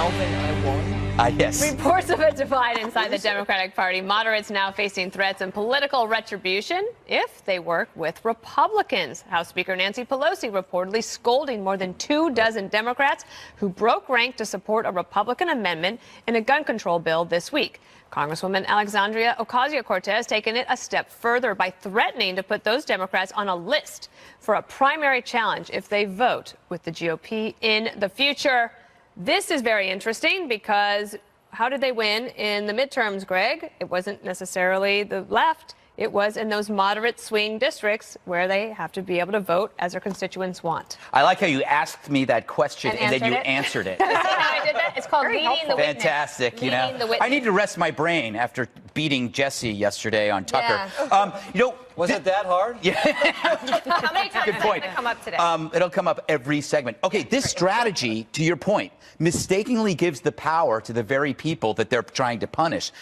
Alvin, I won. Yes. Reports of a divide inside the Democratic Party. Moderates now facing threats and political retribution if they work with Republicans. House Speaker Nancy Pelosi reportedly scolding more than 24 Democrats who broke rank to support a Republican amendment in a gun control bill this week. Congresswoman Alexandria Ocasio-Cortez taking it a step further by threatening to put those Democrats on a list for a primary challenge if they vote with the GOP in the future. This is very interesting because how did they win in the midterms, Greg? It wasn't necessarily the left. It was in those moderate swing districts where they have to be able to vote as their constituents want. I like how you asked me that question and then you answered it. You see how I did that? It's called leading the witness. Fantastic. You know, I need to rest my brain after beating Jesse yesterday on Tucker. Yeah. Was it that hard? Yeah. How many times Good point. is it going to come up today? It'll come up every segment. Okay, this strategy, to your point, mistakenly gives the power to the very people that they're trying to punish.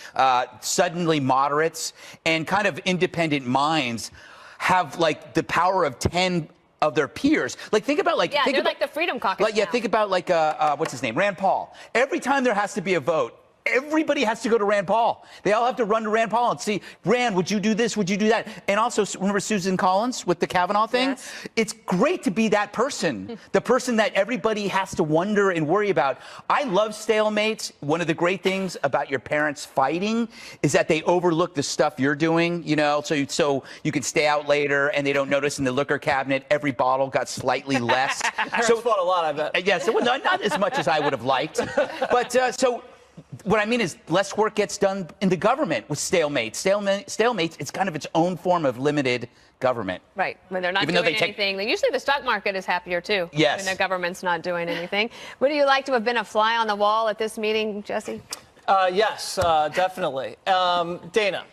Suddenly moderates and kind of independent minds have like the power of 10 of their peers. Like think about like they're like the Freedom Caucus. Like, think about like what's his name, Rand Paul. Every time there has to be a vote, everybody has to go to Rand Paul. They all have to run to Rand Paul and see, Rand, would you do this? Would you do that? And also, remember Susan Collins with the Kavanaugh thing? Yes. It's great to be that person, the person that everybody has to wonder and worry about. I love stalemates. One of the great things about your parents fighting is that they overlook the stuff you're doing, you know, so you can stay out later and they don't notice in the liquor cabinet every bottle got slightly less. So fought a lot, I bet. Yes, well, not as much as I would have liked. But so what I mean is less work gets done in the government with stalemates. Stalemates, it's kind of its own form of limited government. Right, when they're not doing anything. Usually the stock market is happier, too. Yes. When the government's not doing anything. Would you like to have been a fly on the wall at this meeting, Jesse? Yes, definitely. Dana,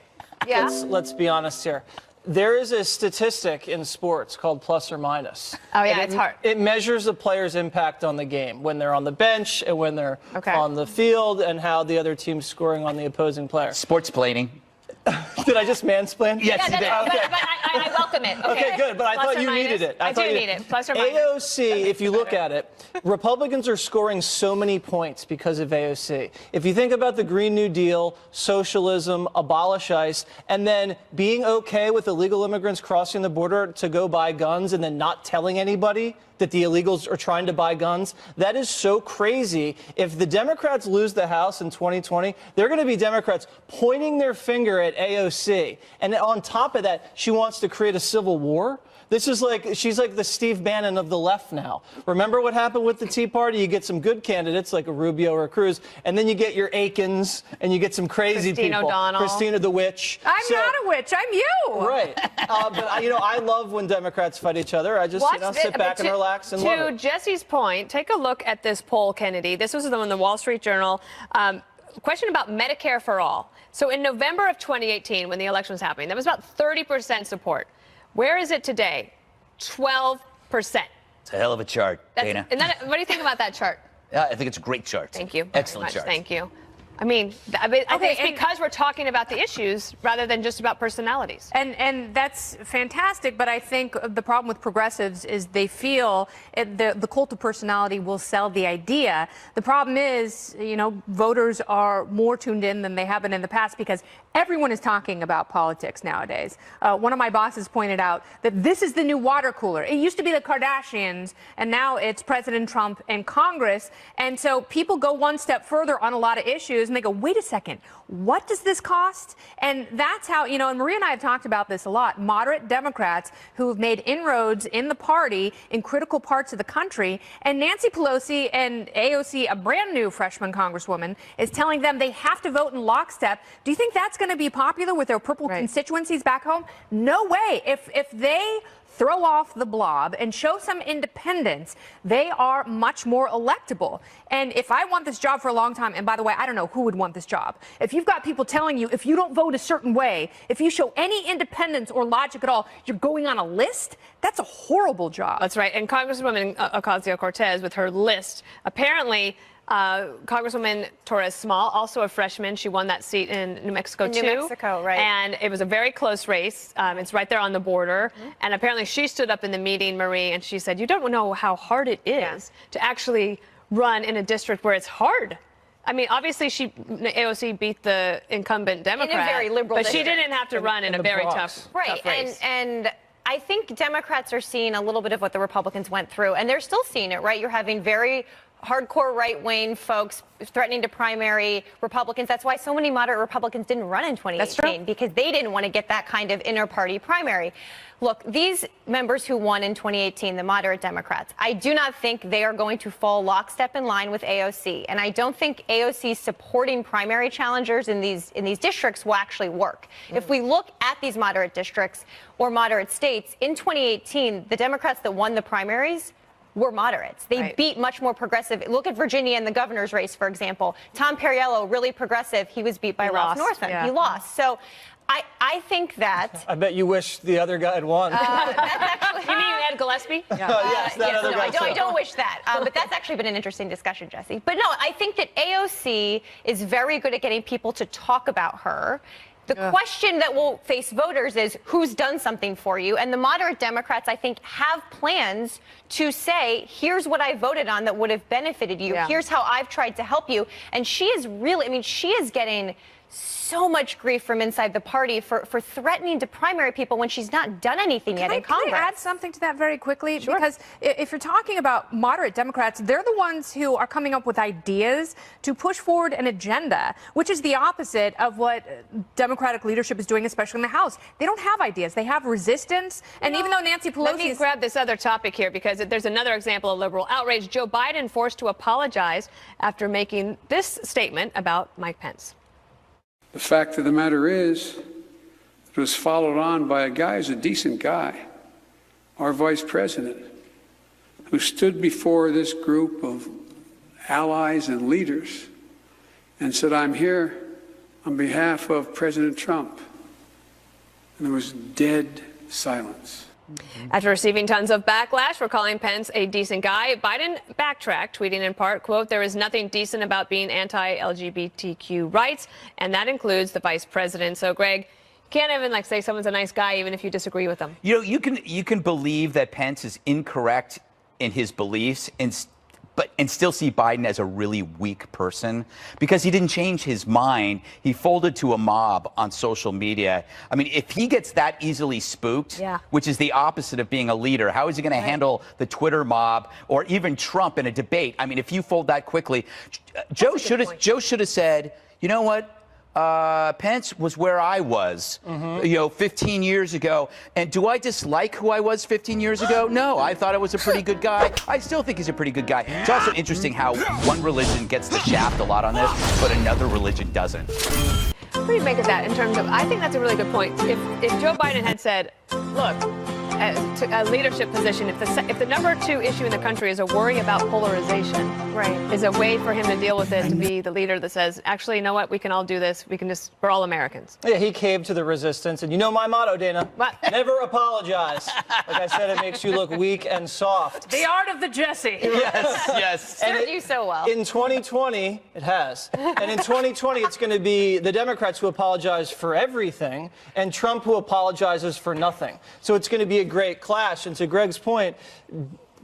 Yeah? let's be honest here. There is a statistic in sports called plus or minus. Oh, yeah, it's hard. It measures the player's impact on the game, when they're on the bench and when they're on the field, and how the other team's scoring on the opposing player. Sports planing. Did I just mansplain? Yes, you did. Okay. But I welcome it. Okay, good. But I thought you needed it. I do need it. Plus or minus. AOC, if you look at it, Republicans are scoring so many points because of AOC. If you think about the Green New Deal, socialism, abolish ICE, and then being okay with illegal immigrants crossing the border to go buy guns and then not telling anybody that the illegals are trying to buy guns, that is so crazy. If the Democrats lose the House in 2020, they're going to be Democrats pointing their finger at AOC. And on top of that, she wants to create a civil war. This is like, she's like the Steve Bannon of the left now. Remember what happened with the Tea Party? You get some good candidates like a Rubio or a Cruz, and then you get your Aikens, and you get some crazy Christine people. O'Donnell. Christina the witch. I'm not a witch. I'm you. Right. But, I love when Democrats fight each other. I just, sit back and relax and love it. To Jesse's point, take a look at this poll, Kennedy. This was in the Wall Street Journal. Question about Medicare for all. So in November of 2018, when the election was happening, there was about 30% support. Where is it today? 12%. It's a hell of a chart, Dana. What do you think about that chart? I think it's a great chart. Thank you. Excellent chart. Thank you. I mean, I think it's because we're talking about the issues rather than just about personalities. And that's fantastic, but I think the problem with progressives is they feel the cult of personality will sell the idea. The problem is, voters are more tuned in than they have been in the past because everyone is talking about politics nowadays. One of my bosses pointed out that this is the new water cooler. It used to be the Kardashians, and now it's President Trump and Congress. And so people go one step further on a lot of issues, and they go, wait a second, what does this cost? And that's how, and Maria and I have talked about this a lot, moderate Democrats who have made inroads in the party in critical parts of the country. And Nancy Pelosi and AOC, a brand new freshman congresswoman, is telling them they have to vote in lockstep. Do you think that's going to be popular with their purple constituencies back home? No way. If they throw off the blob and show some independence, they are much more electable. And if I want this job for a long time, and by the way, I don't know who would want this job. If you've got people telling you, if you don't vote a certain way, if you show any independence or logic at all, you're going on a list, that's a horrible job. That's right. And Congresswoman Ocasio-Cortez, with her list, apparently Congresswoman Torres Small, also a freshman. She won that seat in New Mexico, too. New Mexico, right. And it was a very close race. It's right there on the border. Mm-hmm. And apparently she stood up in the meeting, Marie, and she said, you don't know how hard it is to actually run in a district where it's hard. I mean, obviously, AOC beat the incumbent Democrat, in a very liberal but she district. didn't have to run in a very tough race. And I think Democrats are seeing a little bit of what the Republicans went through, and they're still seeing it, right? You're having very hardcore right-wing folks threatening to primary Republicans. That's why so many moderate Republicans didn't run in 2018, because they didn't want to get that kind of inter-party primary. Look, these members who won in 2018, the moderate Democrats, I do not think they are going to fall lockstep in line with AOC, and I don't think AOC supporting primary challengers in these districts will actually work. If we look at these moderate districts or moderate states, in 2018, the Democrats that won the primaries were moderates. They beat much more progressive. Look at Virginia in the governor's race, for example. Tom Perriello, really progressive. He was beat by Ralph Northam. He lost. So I think that. I bet you wish the other guy had won. You mean Ed Gillespie? Yes, that other guy. I don't wish that. But that's actually been an interesting discussion, Jesse. But no, I think that AOC is very good at getting people to talk about her. The question that will face voters is who's done something for you? And the moderate Democrats, I think, have plans to say, here's what I voted on that would have benefited you. Here's how I've tried to help you. And she is really, I mean, she is getting so much grief from inside the party for threatening to primary people when she's not done anything yet in Congress. Can I add something to that very quickly? Sure. Because if you're talking about moderate Democrats, they're the ones who are coming up with ideas to push forward an agenda, which is the opposite of what Democratic leadership is doing, especially in the House. They don't have ideas. They have resistance. And even though Nancy Pelosi... Let me grab this other topic here, because there's another example of liberal outrage. Joe Biden forced to apologize after making this statement about Mike Pence. The fact of the matter is, it was followed on by a guy who's a decent guy, our vice president, who stood before this group of allies and leaders and said, I'm here on behalf of President Trump. And there was dead silence. After receiving tons of backlash for calling Pence a decent guy, Biden backtracked, tweeting in part, quote, there is nothing decent about being anti-LGBTQ rights, and that includes the vice president. So, Greg, you can't even say someone's a nice guy even if you disagree with them. You know, you can believe that Pence is incorrect in his beliefs and still see Biden as a really weak person because he didn't change his mind. He folded to a mob on social media. I mean, if he gets that easily spooked, which is the opposite of being a leader, how is he going to handle the Twitter mob or even Trump in a debate? I mean, if you fold that quickly, Joe should have said, you know what? Pence was where I was, 15 years ago. And do I dislike who I was 15 years ago? No, I thought I was a pretty good guy. I still think he's a pretty good guy. It's also interesting how one religion gets the shaft a lot on this, but another religion doesn't. What do you make of that in terms of, I think that's a really good point. If Joe Biden had said, look, a leadership position, if the number 2 issue in the country is a worry about polarization, is a way for him to deal with it, to be the leader that says, actually, you know what, we can all do this. We're all Americans. Yeah, he caved to the resistance. And you know my motto, Dana. What? Never apologize. Like I said, it makes you look weak and soft. The art of the Jesse. Yes. Served you so well. In 2020, it has. And in 2020, it's going to be the Democrats who apologize for everything and Trump who apologizes for nothing. So it's going to be a great clash. And to Greg's point,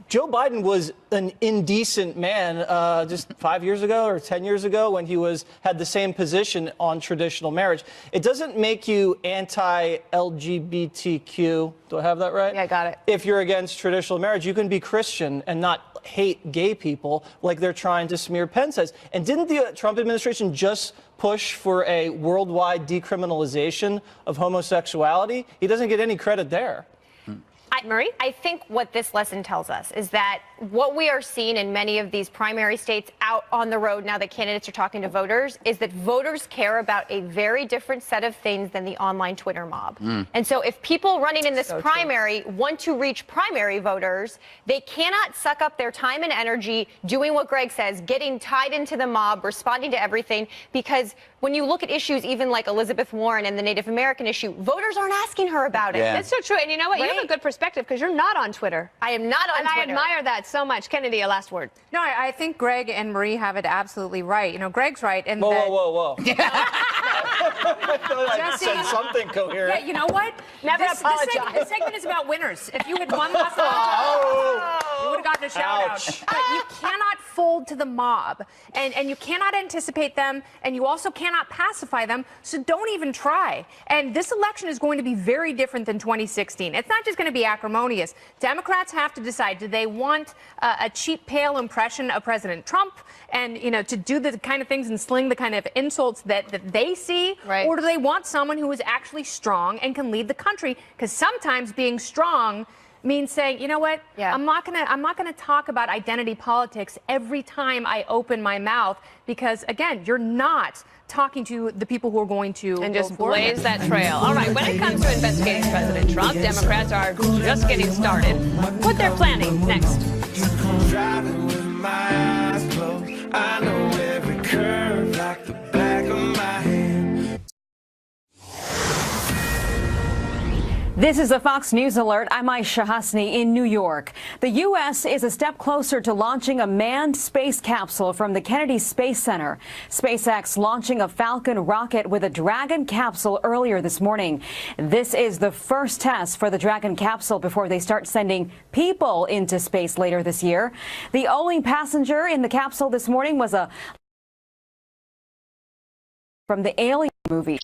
Joe Biden was an indecent man just 5 years ago or 10 years ago when he had the same position on traditional marriage. It doesn't make you anti-LGBTQ. Do I have that right? Yeah, I got it. If you're against traditional marriage, you can be Christian and not hate gay people like they're trying to smear Pence as. And didn't the Trump administration just push for a worldwide decriminalization of homosexuality? He doesn't get any credit there. Marie? I think what this lesson tells us is that what we are seeing in many of these primary states out on the road now that candidates are talking to voters is that voters care about a very different set of things than the online Twitter mob. And so if people running in this primary want to reach primary voters, they cannot suck up their time and energy doing what Greg says, getting tied into the mob, responding to everything, because when you look at issues even like Elizabeth Warren and the Native American issue, voters aren't asking her about it. That's so true. And you know what? You have a good perspective because you're not on Twitter. I am not on Twitter. And I admire that so much. Kennedy, a last word. No, I think Greg and Marie have it absolutely right. You know, Greg's right. And Whoa. I thought I said something coherent. Yeah, you know what? Never apologize. This segment is about winners. If you had won last night, have gotten a shout out. But you cannot fold to the mob, and you cannot anticipate them, and you also cannot pacify them, so don't even try. And this election is going to be very different than 2016. It's not just going to be acrimonious. Democrats have to decide, do they want a cheap, pale impression of President Trump and, to do the kind of things and sling the kind of insults that they see, right, or do they want someone who is actually strong and can lead the country? Because sometimes being strong means saying, you know what, I'm not gonna talk about identity politics every time I open my mouth, because again, you're not talking to the people who are going to and just blaze that trail. All right, when it comes to investigating President Trump, Democrats are just getting started. What they're planning next. Driving with my eyes closed, I know every curve like the back of my hand. This is a Fox News alert. I'm Aisha Hasni in New York. The U.S. is a step closer to launching a manned space capsule from the Kennedy Space Center. SpaceX launching a Falcon rocket with a Dragon capsule earlier this morning. This is the first test for the Dragon capsule before they start sending people into space later this year. The only passenger in the capsule this morning was from the Alien movie.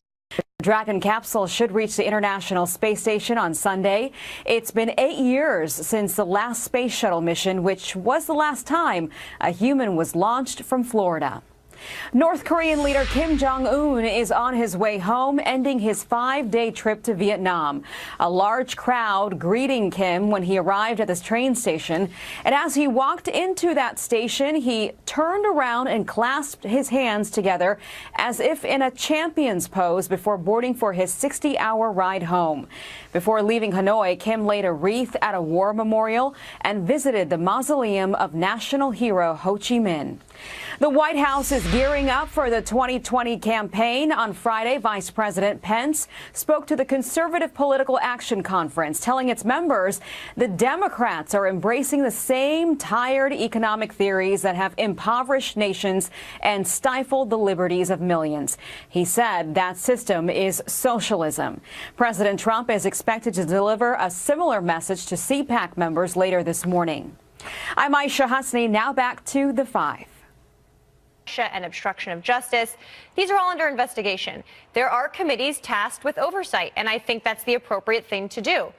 The Dragon capsule should reach the International Space Station on Sunday. It's been 8 years since the last space shuttle mission, which was the last time a human was launched from Florida. North Korean leader Kim Jong-un is on his way home, ending his 5-day trip to Vietnam. A large crowd greeting Kim when he arrived at this train station. And as he walked into that station, he turned around and clasped his hands together as if in a champion's pose before boarding for his 60-hour ride home. Before leaving Hanoi, Kim laid a wreath at a war memorial and visited the mausoleum of national hero Ho Chi Minh. The White House is gearing up for the 2020 campaign. On Friday, Vice President Pence spoke to the Conservative Political Action Conference, telling its members the Democrats are embracing the same tired economic theories that have impoverished nations and stifled the liberties of millions. He said that system is socialism. President Trump is expected to deliver a similar message to CPAC members later this morning. I'm Aisha Hasni. Now back to the 5. And obstruction of justice. These are all under investigation. There are committees tasked with oversight, and I think that's the appropriate thing to do.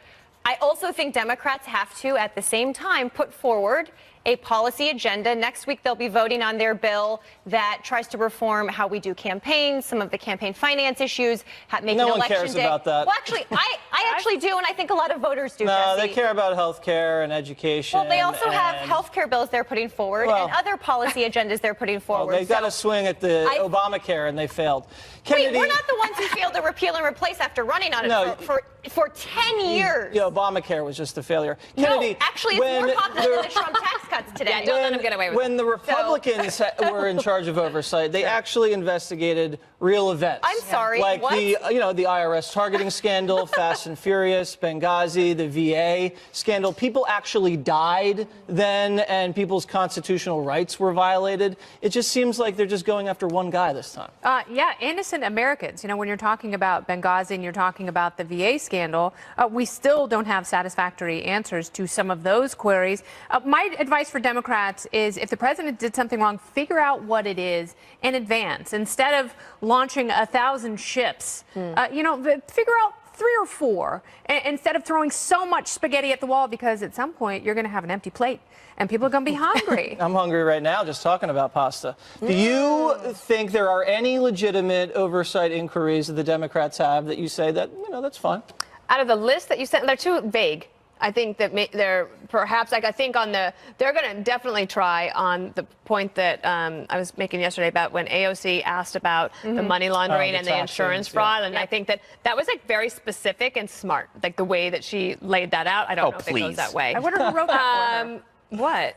I also think Democrats have to, at the same time, put forward a policy agenda. Next week, they'll be voting on their bill that tries to reform how we do campaigns, some of the campaign finance issues, making no one election cares day. about that. Well, actually, I actually do, and I think a lot of voters do. No, Jesse. they care about health care and education. Well, they also have health care bills they're putting forward and other policy agendas they're putting forward. Well, they got a swing at the Obamacare, and they failed. Wait, we're not the ones who failed to repeal and replace after running on it for 10 years. Yeah, Obamacare was just a failure. Kennedy, no, actually, it's more popular than the Trump tax cuts today. Yeah, don't let them get away with it. When the Republicans were in charge of oversight, they actually investigated real events. I'm sorry, like what? the IRS targeting scandal, Fast and Furious, Benghazi, the VA scandal. People actually died then, and people's constitutional rights were violated. It just seems like they're just going after one guy this time. Yeah, innocent Americans. When you're talking about Benghazi and you're talking about the VA scandal, we still don't have satisfactory answers to some of those queries. My advice for Democrats is if the president did something wrong, figure out what it is in advance. Instead of launching 1,000 ships, figure out 3 or 4 instead of throwing so much spaghetti at the wall, because at some point you're going to have an empty plate and people are going to be hungry. I'm hungry right now just talking about pasta. Do you think there are any legitimate oversight inquiries that the Democrats have that you say that, that's fine? Out of the list that you sent, they're too vague. I think that they're perhaps, they're going to definitely try on the point that I was making yesterday about when AOC asked about the money laundering and the insurance fraud. And I think that was very specific and smart, like the way that she laid that out. I don't know if it goes that way. I wonder who wrote that for her. What?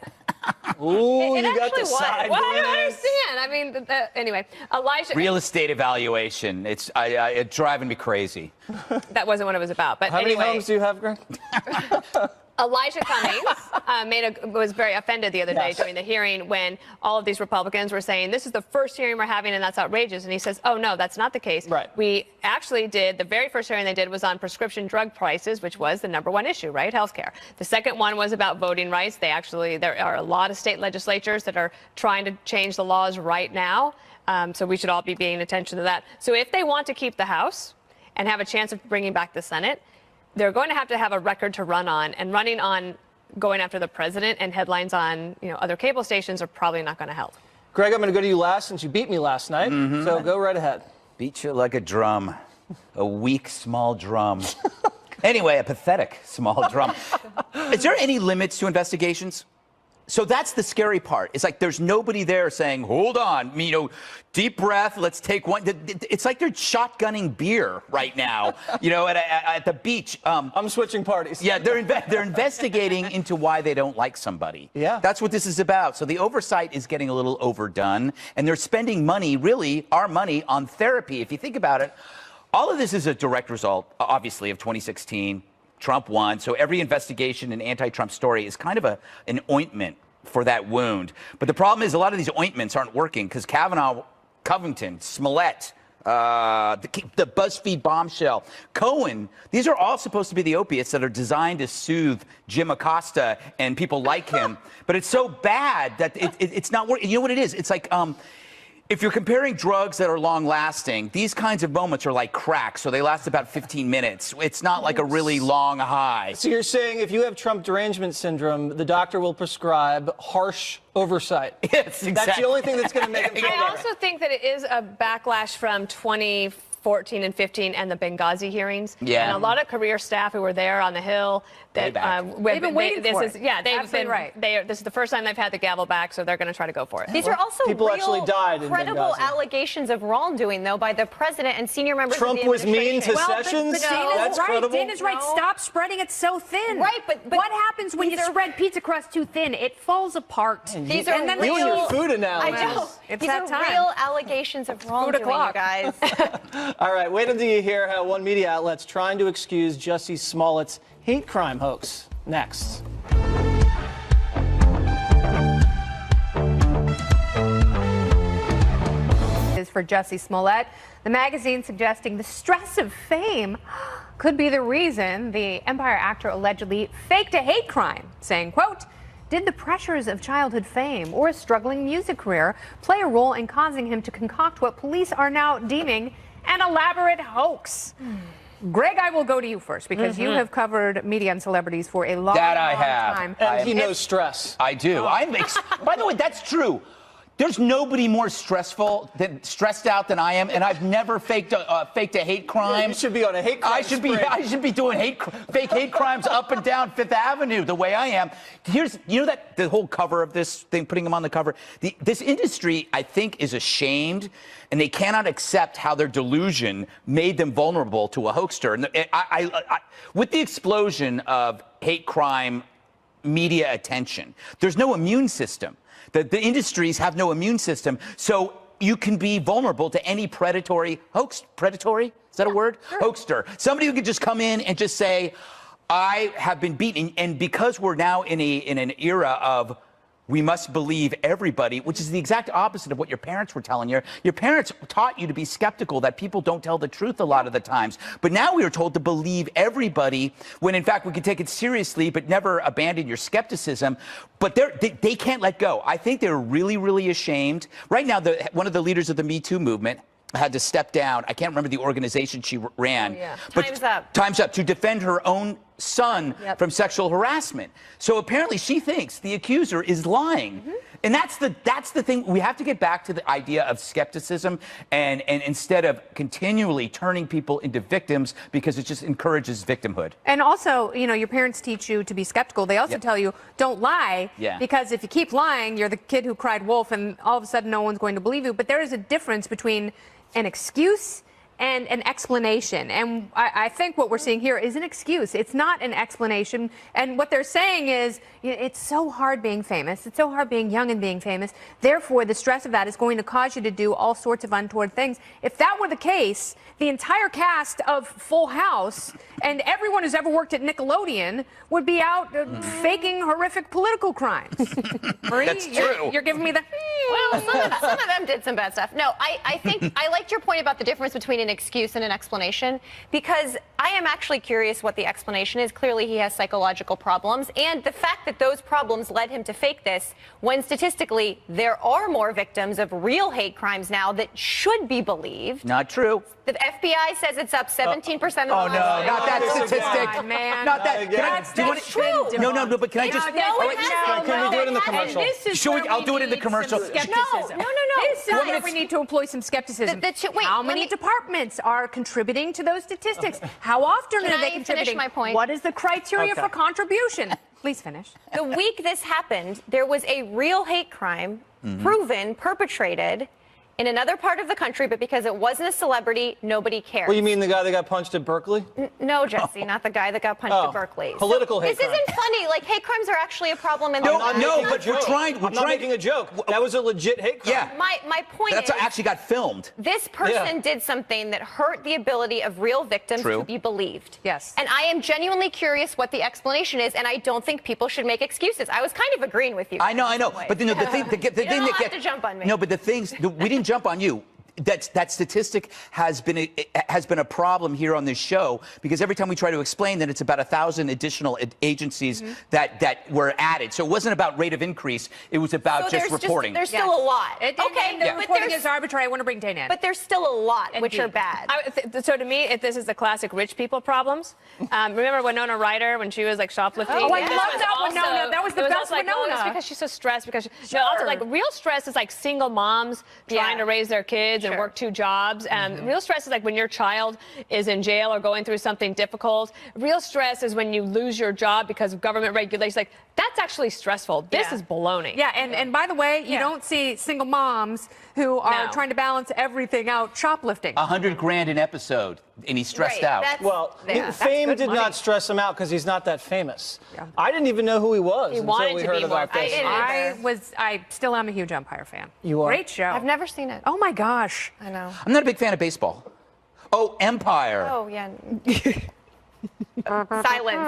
Ooh, it you got the was. side Well, I don't understand. I mean, anyway, Elijah. Real estate evaluation. It's driving me crazy. That wasn't what it was about. But How anyway, many homes do you have, Greg? Elijah Cummings was very offended the other day during the hearing when all of these Republicans were saying, this is the first hearing we're having and that's outrageous. And he says, oh, no, that's not the case. Right. We actually did, the very first hearing they did was on prescription drug prices, which was the #1 issue, right? Healthcare. The second one was about voting rights. There are a lot of state legislatures that are trying to change the laws right now. So we should all be paying attention to that. So if they want to keep the House and have a chance of bringing back the Senate, they're going to have a record to run on, and running on going after the president and headlines on other cable stations are probably not going to help. Greg, I'm going to go to you last since you beat me last night. So go right ahead. Beat you like a drum, a weak, small drum. Anyway, a pathetic small drum. Is there any limits to investigations? So that's the scary part. It's like there's nobody there saying, hold on, deep breath, let's take one. It's like they're shotgunning beer right now, at the beach. I'm switching parties. Yeah, they're investigating into why they don't like somebody. Yeah. That's what this is about. So the oversight is getting a little overdone, and they're spending money, really our money, on therapy. If you think about it, all of this is a direct result, obviously, of 2016. Trump won, so every investigation and anti-Trump story is kind of an ointment for that wound. But the problem is a lot of these ointments aren't working because Kavanaugh, Covington, Smollett, the BuzzFeed bombshell, Cohen, these are all supposed to be the opiates that are designed to soothe Jim Acosta and people like him. But it's so bad that it's not working. You know what it is? It's like if you're comparing drugs that are long-lasting, these kinds of moments are like crack, so they last about 15 minutes. It's not like a really long high. So you're saying if you have Trump derangement syndrome, the doctor will prescribe harsh oversight. Yes, exactly. That's the only thing that's going to make him feel better. I also think that it is a backlash from 2014 and 15 and the Benghazi hearings. Yeah. And a lot of career staff who were there on the Hill that They've been waiting for it. Yeah, they've Absolutely been right. This is the first time they've had the gavel back, so they're going to try to go for it. These are also People real, actually died in credible Benghazi. allegations of wrongdoing, though, by the president and senior members Trump of the was mean to administration. Sessions? Dana's That's credible? Dana's right. No. Stop spreading it so thin. Right, but what happens when you spread pizza crust too thin? It falls apart. These are then real. You and your food analogies. I know. It's These that are time. real allegations of wrongdoing, you guys. All right, wait until you hear how one media outlet's trying to excuse Jussie Smollett's hate crime hoax. Next. Is for Jussie Smollett. The magazine suggesting the stress of fame could be the reason the Empire actor allegedly faked a hate crime, saying, quote, did the pressures of childhood fame or a struggling music career play a role in causing him to concoct what police are now deeming an elaborate hoax? Greg, I will go to you first because you have covered media and celebrities for a long, That I long have. time. And he knows stress. I do. By the way, that's true. There's nobody more stressed out than I am, and I've never faked a hate crime. Yeah, you should be on a hate crime I should be doing fake hate crimes up and down Fifth Avenue the way I am. That the whole cover of this thing, putting them on the cover. This industry, I think, is ashamed, and they cannot accept how their delusion made them vulnerable to a hoaxer. And with the explosion of hate crime media attention, there's no immune system. The industries have no immune system, so you can be vulnerable to any predatory hoax. Predatory? Is that a word? Sure. Hoaxer. Somebody who could just come in and just say, I have been beaten. And because we're now in an era of we must believe everybody, which is the exact opposite of what your parents were telling you. Your parents taught you to be skeptical, that people don't tell the truth a lot of the times. But now we are told to believe everybody, when in fact we can take it seriously, but never abandon your skepticism. But they can't let go. I think they're really, really ashamed. Right now, one of the leaders of the Me Too movement had to step down. I can't remember the organization she ran. Oh, yeah. But Time's Up. Time's Up, to defend her own son from sexual harassment. So apparently she thinks the accuser is lying. And that's the thing. We have to get back to the idea of skepticism and instead of continually turning people into victims, because it just encourages victimhood. And also, your parents teach you to be skeptical. They also tell you, don't lie, because if you keep lying, you're the kid who cried wolf, and all of a sudden no one's going to believe you. But there is a difference between an excuse and an explanation. And I think what we're seeing here is an excuse. It's not an explanation. And what they're saying is, it's so hard being famous. It's so hard being young and being famous. Therefore, the stress of that is going to cause you to do all sorts of untoward things. If that were the case, the entire cast of Full House and everyone who's ever worked at Nickelodeon would be out faking horrific political crimes. Marie, That's true. You're giving me the... Well, some of them did some bad stuff. No, I think I liked your point about the difference between an excuse and an explanation, because I am actually curious what the explanation is. Clearly, he has psychological problems, and the fact that those problems led him to fake this, when statistically there are more victims of real hate crimes now that should be believed. Not true. The FBI says it's up 17% of the Oh, no, not that statistic. God, man. Not that. That's true. No, but can I just... No, it hasn't. Can we do it in the commercial? I'll do it in the commercial. No. This is where we need to employ some skepticism. Wait, How many departments are contributing to those statistics? How often Can are they I contributing? finish my point? What is the criteria Okay. for contribution? Please finish. The week this happened, there was a real hate crime proven, perpetrated in another part of the country, but because it wasn't a celebrity, nobody cared. Well, you mean the guy that got punched at Berkeley? No, Jesse, not the guy that got punched at Berkeley. Political hate This crime. isn't funny. Like, hate crimes are actually a problem in No, the no, but we're trying. I'm not making a joke. That was a legit hate crime. Yeah. My point That's is, actually got filmed. this person did something that hurt the ability of real victims True. to be believed. Yes. And I am genuinely curious what the explanation is, and I don't think people should make excuses. I was kind of agreeing with you. I know. But the thing You that don't have gets to jump on me. No, but we didn't jump on you. That statistic has been a problem here on this show, because every time we try to explain that it's about 1,000 additional agencies that were added. So it wasn't about rate of increase. It was about just reporting. There's still a lot. Okay, Okay, the but reporting is arbitrary. I want to bring Dana in. But there's still a lot which are bad. So to me, this is the classic rich people problems. Remember Winona Ryder when she was like shoplifting? Oh, I This love was that also- Winona. That was the it best also like, Winona. Oh, it's because she's so stressed. Because no, also like real stress is like single moms trying to raise their kids and work 2 jobs. Real stress is like when your child is in jail or going through something difficult. Real stress is when you lose your job because of government regulations. Like, that's actually stressful. This is baloney. Yeah, and by the way, you don't see single moms who are trying to balance everything out shoplifting. $100,000 an episode, and he's stressed out. Well, That's fame good did money. not stress him out because he's not that famous. I didn't even know who he was until wanted we to heard be more about this. famous. I still am a huge Umpire fan. You are? Great show. I've never seen it. Oh my gosh. I know. I'm not a big fan of baseball. Oh, Empire. Oh, yeah. Silence.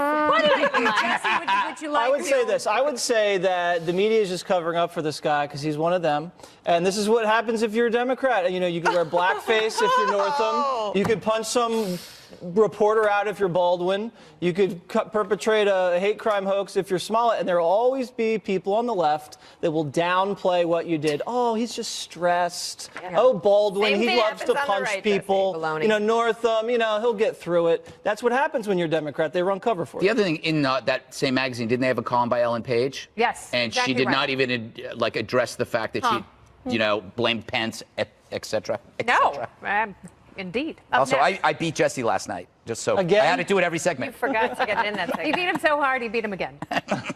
Jesse, would you like I would say this. I would say that the media is just covering up for this guy because he's one of them. And this is what happens if you're a Democrat. You know, you can wear blackface if you're Northam. You could punch some reporter out if you're Baldwin. You could perpetrate a hate crime hoax if you're Smollett. And there will always be people on the left that will downplay what you did. Oh, he's just stressed. Oh, Baldwin, Same he thing loves to happens on the punch right, Jesse. people. Baloney. You know, Northam, you know, he'll get through it. That's what happens when you're Democrat. They run cover for you. The other thing in that same magazine, didn't they have a column by Ellen Page? Yes, And exactly she did right. not even like address the fact that she, blamed Pence, et cetera. No, indeed. Also, I beat Jesse last night, just so Again? I had to do it every segment. Forgot to get it in that You segment. beat him so hard, you beat him again.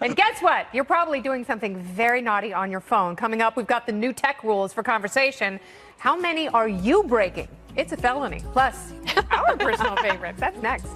And guess what? You're probably doing something very naughty on your phone. Coming up, we've got the new tech rules for conversation. How many are you breaking? It's a felony. Plus, our personal favorites. That's next.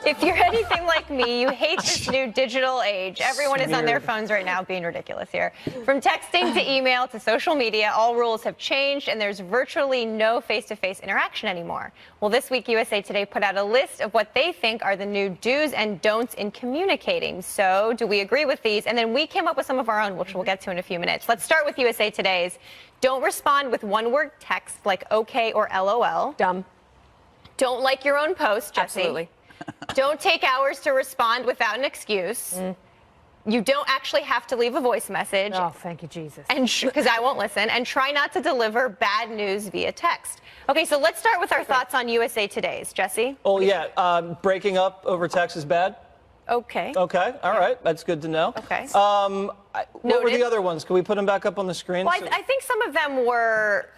If you're anything like me, you hate this new digital age. Everyone is on their phones right now being ridiculous here. From texting to email to social media, all rules have changed and there's virtually no face-to-face interaction anymore. Well, this week USA Today put out a list of what they think are the new do's and don'ts in communicating. So do we agree with these? And then we came up with some of our own, which we'll get to in a few minutes. Let's start with USA Today's. Don't respond with one-word text like okay or LOL. Dumb. Don't like your own post, Jesse. Absolutely. Don't take hours to respond without an excuse. You don't actually have to leave a voice message. Oh, thank you, Jesus. And because I won't listen, and try not to deliver bad news via text. Okay, so let's start with our thoughts on USA Today's. Jesse? Oh, yeah. Breaking up over text is bad? Okay. Okay. All right. That's good to know. Okay. What were Noted. the other ones? Can we put them back up on the screen? Well, I think some of them were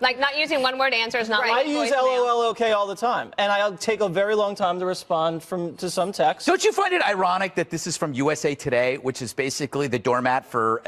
Like not using one-word answers, not I like use voicemail. LOL all the time, and I'll take a very long time to respond to some text. Don't you find it ironic that this is from USA Today, which is basically the doormat for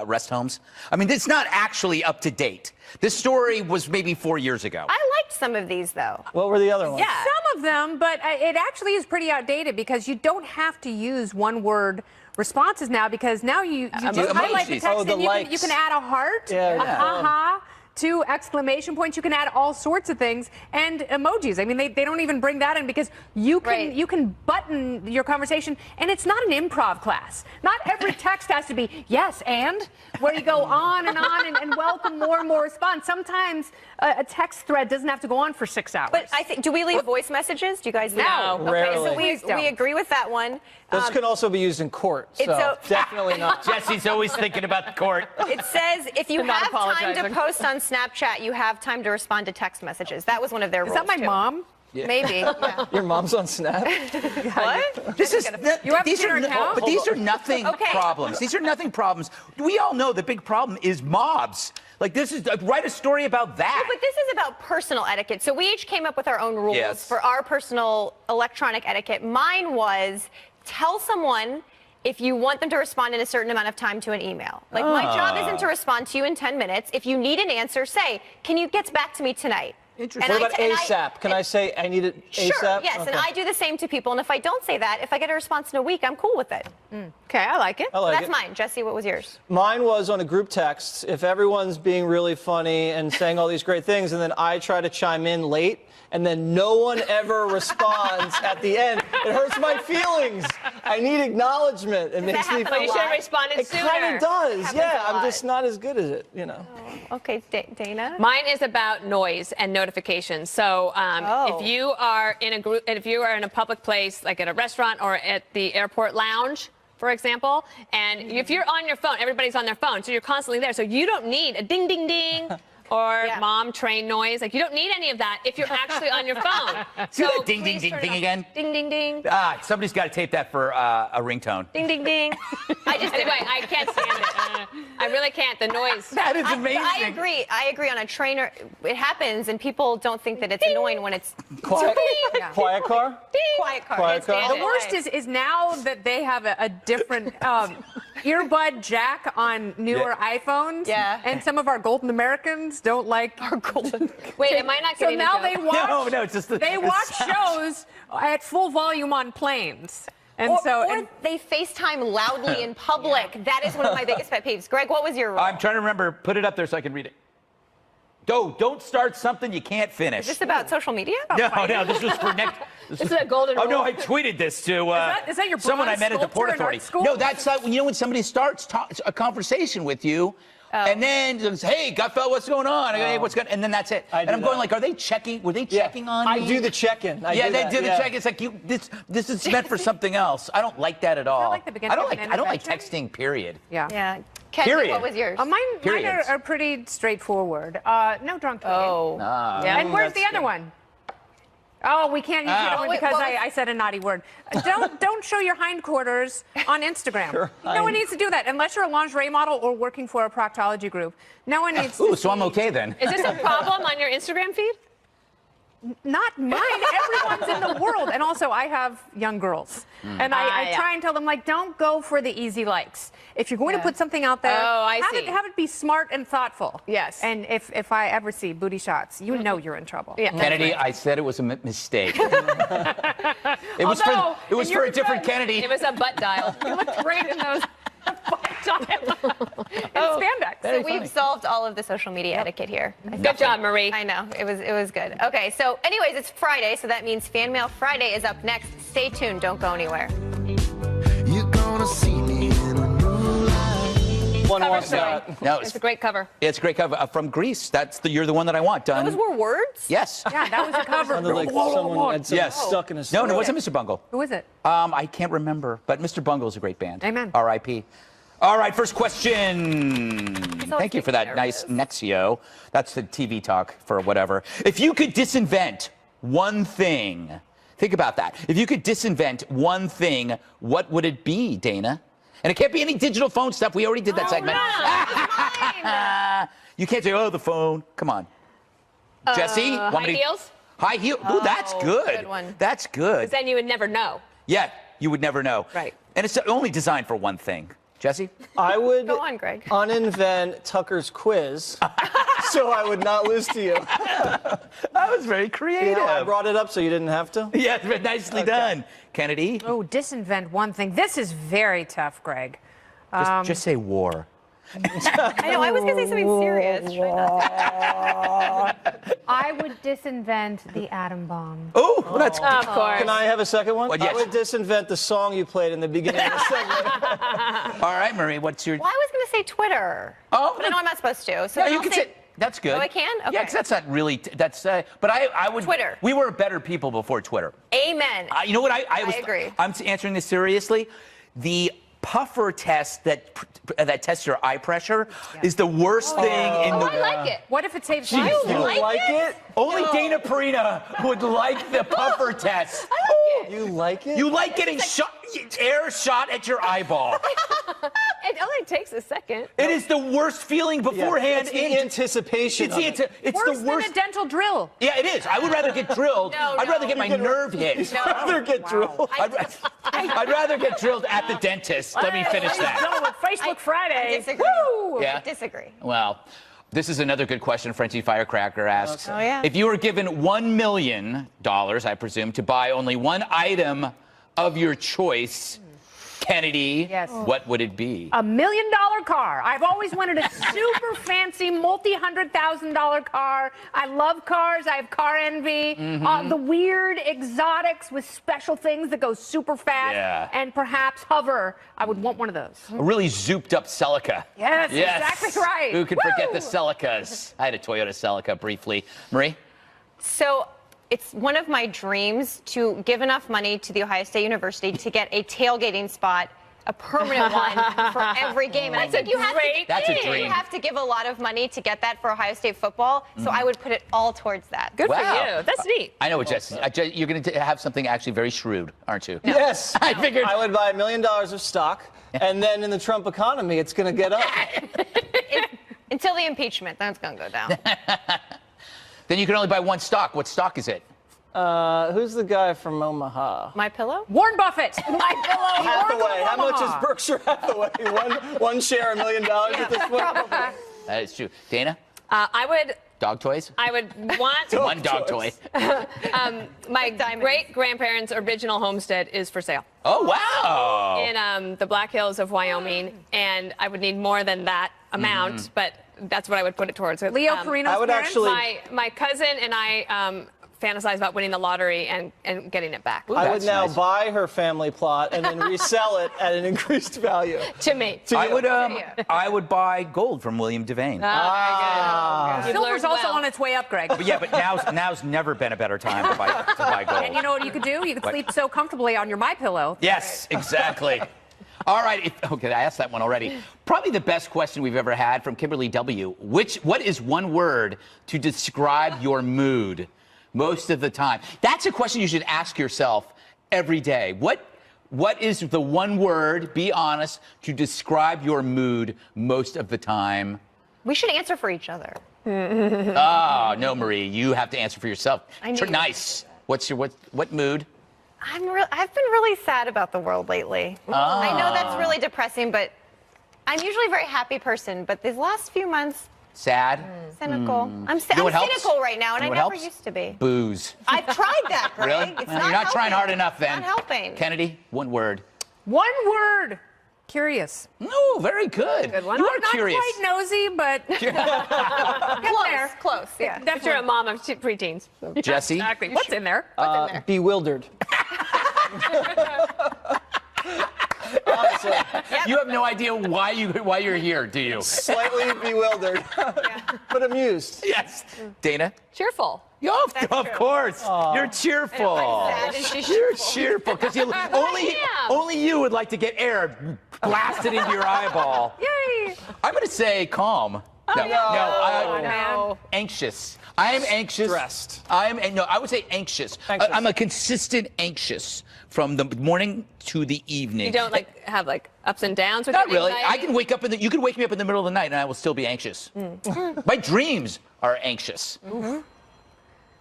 rest homes? I mean, it's not actually up to date. This story was maybe 4 years ago. I liked some of these, though. What were the other ones? Yeah. Some of them, but it actually is pretty outdated because you don't have to use one-word responses now because now you just highlight the emojis. text Oh, the and likes. you can add a heart, Yeah, a yeah. ha-ha, 2 exclamation points. You can add all sorts of things and emojis. I mean, they don't even bring that in because you can button your conversation, and it's not an improv class. Not every text has to be yes and, where you go on and welcome more and more response. Sometimes a text thread doesn't have to go on for 6 hours. But I think, do we leave voice messages? Do you guys leave? No. Okay, Rarely. so Please don't. we agree with that one. Those can also be used in court, so it's definitely not. Jesse's always thinking about the court. It says if you I'm not have time to apologizing. post on Snapchat, you have time to respond to text messages. That was one of their Is rules. that my too. mom? Maybe. Yeah. Your mom's on Snap? What? This is You have these to are turn it down? but these are nothing Okay. problems. These are nothing problems. We all know the big problem is mobs. Like this is write a story about that. But this is about personal etiquette. So we each came up with our own rules Yes. for our personal electronic etiquette. Mine was tell someone if you want them to respond in a certain amount of time to an email. Like my job isn't to respond to you in 10 minutes. If you need an answer, say, can you get back to me tonight? Interesting. What about ASAP? Can I say I need it ASAP? Sure, yes, Okay. and I do the same to people. And if I don't say that, if I get a response in a week, I'm cool with it. Okay, I like it. I like That's it. mine. Jesse, what was yours? Mine was on a group text. If everyone's being really funny and saying all these great things, and then I try to chime in late, and then no one ever responds at the end, it hurts my feelings. I need acknowledgement. It makes me happen a But you feel. should have responded It sooner. kind of does. Happens Yeah, a I'm lot. just not as good at it, you know. Okay, Dana. Mine is about noise and notifications. So Oh. if you are in a group, if you are in a public place, like at a restaurant or at the airport lounge, for example, and if you're on your phone, everybody's on their phone, so you're constantly there. So you don't need a ding, ding, ding. Or Yeah. mom train noise. Like, you don't need any of that if you're actually on your phone. Do that ding, please ding, turn ding it off. again. Ding, ding, ding. Somebody's got to tape that for a ringtone. Ding, ding, ding. Anyway, I can't stand it. I really can't. The noise. That is amazing. I agree. I agree on a trainer. It happens, and people don't think that it's annoying when it's Quiet, quiet car? quiet car. Quiet Can't stand car. it. The worst is now that they have a different earbud jack on newer iPhones. Yeah. And some of our golden Americans don't like our golden. Wait, am I not So getting the now joke? they watch. No, it's just the They the watch sound. shows at full volume on planes. And Or, so or they FaceTime loudly in public. That is one of my biggest pet peeves. Greg, what was your rule? I'm trying to remember. Put it up there so I can read it. Don't start something you can't finish. Is this about social media? No, this was for next. This is a golden Oh rule. no, I tweeted this to is that your someone I bronze met at the Port sculptor in art Authority. school? No, that's when somebody starts a conversation with you. And then says, hey, Gutfeld, what's going on? I go, hey, what's going on? And then that's it. I And do I'm going that. like, are they checking? Were they checking on I me? do the check-in. Yeah, they do the check. It's like this is meant for something else. I don't like that at all. like the beginning I don't of an like intervention? texting. Period. Yeah. Yeah. Kenzie, Period. what was yours? Mine Periods. are pretty straightforward. No drunk talking. Oh. Yeah. And where's the that's other one? Oh, we can't use the other one Wait, because what was- I said a naughty word. Don't show your hindquarters on Instagram. Sure. No one needs to do that unless you're a lingerie model or working for a proctology group. No one needs Ooh, to. so I'm see- okay then. Is this a problem on your Instagram feed? Not mine. Everyone's in the world. And also, I have young girls. And I yeah. try and tell them, like, don't go for the easy likes. If you're going to put something out there, Oh, I see. have it be smart and thoughtful. Yes. And if I ever see booty shots, you know you're in trouble. Yeah. Kennedy, I said it was a mistake. It was Although, for in your a different defense- Kennedy. It was a butt dial. You look great in those spandex. So we've solved all of the social media etiquette here. Good job, Marie. I know. It was good. Okay, so anyways, it's Friday, so that means Fan Mail Friday is up next. Stay tuned. Don't go anywhere. You're gonna see me in a new light. One Cover wants story. that. No, It's a great cover. It's a great cover from Greece. You're the one that I want. Done. Those were words? Yes. Yeah, that was a cover. Sounded like someone had something Yes. stuck in his No, throat. it wasn't Mr. Bungle. Who is it? I can't remember, but Mr. Bungle is a great band. Amen. R.I.P. All right, first question. Thank you for that nice Nexio. That's the TV talk for whatever. If you could disinvent one thing, think about that. If you could disinvent one thing, what would it be, Dana? And it can't be any digital phone stuff. We already did that segment. You can't say, oh, the phone. Come on. Jesse? High heels? High heel. Ooh, that's good. Good one. That's good. Then you would never know. Yeah, you would never know. Right. And it's only designed for one thing. Jesse? I would Go on, Greg. uninvent Tucker's quiz so I would not lose to you. That was very You creative. know, I brought it up so you didn't have to. Yeah, but nicely done. Kennedy? Oh, disinvent one thing. This is very tough, Greg. Just say war. I know. I was going to say something serious. Try not to. I would disinvent the atom bomb. Oh, well, that's Of course. Can I have a second one? Well, yes. I would disinvent the song you played in the beginning of the segment. all right, Marie. What's your? Well, I was going to say Twitter. Oh, But I know I'm not supposed to. So No, then you I'll can say say. That's good. Oh, I can? Yeah, Okay. because that's not really. That's. But I would. Twitter. We were better people before Twitter. Amen. You know what? I was. agree. I'm answering this seriously. The puffer test that tests your eye pressure is the worst thing in Oh, the. I like it. What if it saves You lives? like it? Only Dana Perina would like the puffer test. You like it? You like getting air shot at your eyeball. It only takes a second. It is the worst feeling Yeah, beforehand. It's the anticipation. It's, of it's, it. it's Worse the worst. than a dental drill. Yeah, it is. I would rather get drilled. I'd rather get my nerve hit. Rather get drilled. I'd rather get drilled at the dentist. Let me finish that. With Facebook Friday. I disagree. Yeah? I disagree. Well, this is another good question. Frenchie Firecracker asks, Oh, yeah. if you were given $1 million, I presume, to buy only one item of your choice, Kennedy, Yes. what would it be? $1 million car. I've always wanted a super fancy, multi-$100,000 car. I love cars. I have car envy. The weird exotics with special things that go super fast. Yeah. And perhaps hover. I would want one of those. A really zooped up Celica. Yes, exactly right. Who could forget the Woo! Celicas? I had a Toyota Celica briefly. Marie? So it's one of my dreams to give enough money to the Ohio State University to get a tailgating spot, a permanent one for every game. And I think you have That's a you dream. have to give a lot of money to get that for Ohio State football. So I would put it all towards that. Good Wow. for you. That's neat. I know what Jesse. You're going to have something actually very shrewd, aren't you? Yes. I figured. I would buy $1 million of stock, and then in the Trump economy, it's going to get up. Until the impeachment, then it's going to go down. Then you can only buy one stock. What stock is it? Who's the guy from Omaha? My pillow? Warren Buffett. My pillow. Hathaway. How much is Berkshire Hathaway? One share, $1 million at this point? Probably. That is true. Dana? I Dog toys? would want One dog toy. my diamonds. great grandparents' original homestead is for sale Oh, wow. in the Black Hills of Wyoming, and I would need more than that amount, but that's what I would put it towards. Leo Perino's I would parents? actually- My cousin and I fantasize about winning the lottery and getting it back. I would That's now nice. buy her family plot and then resell it at an increased value. To me. To I you. would I would buy gold from William Devane. You've Silver's learned also well. on its way up, Greg. But yeah, but now's never been a better time to buy gold. And you know what you could do? You could sleep so comfortably on your My Pillow. Yes, exactly. All right. Okay, I asked that one already. Probably the best question we've ever had from Kimberly W. What is one word to describe your mood most of the time? That's a question you should ask yourself every day. What is the one word, be honest, to describe your mood most of the time? We should answer for each other. Oh, no, Marie, you have to answer for yourself. I knew you. Nice. What's your what mood? I've been really sad about the world lately. I know that's really depressing, but I'm usually a very happy person. But these last few months, Sad? cynical. I'm You know what helps? cynical right now, and You know I what never helps? used to be. Booze. I've tried that, Greg. Really? It's Well, not you're not trying helping. hard enough then. Not helping. Kennedy, one word. One word. Curious. No, very good. Good one. You are Not curious. quite nosy, but get there. Close. Yeah. But you're a mom of preteens. So. Jesse? Exactly. What's in there? Bewildered. Honestly, You have no idea why you're here, do you? slightly bewildered, but amused. Yes. Dana? Cheerful. Of course. You're cheerful. I'm sad and she's You're cheerful because only am. you would like to get air blasted into your eyeball. Yay. I'm going to say calm. No. Anxious. I am anxious. Stressed. I would say anxious. Anxious. I'm a consistent anxious from the morning to the evening. You don't have ups and downs with Not your really. I anxiety? can wake up you can wake me up in the middle of the night and I will still be anxious. My dreams are anxious.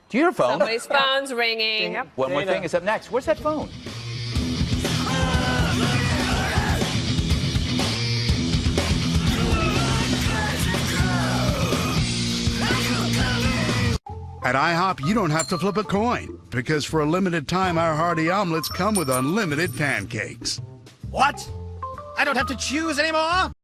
Do you hear a phone? Somebody's phone's ringing. Yep. One more Dana. thing is up next. Where's that phone? At IHOP, you don't have to flip a coin because for a limited time, our hearty omelets come with unlimited pancakes. What? I don't have to choose anymore?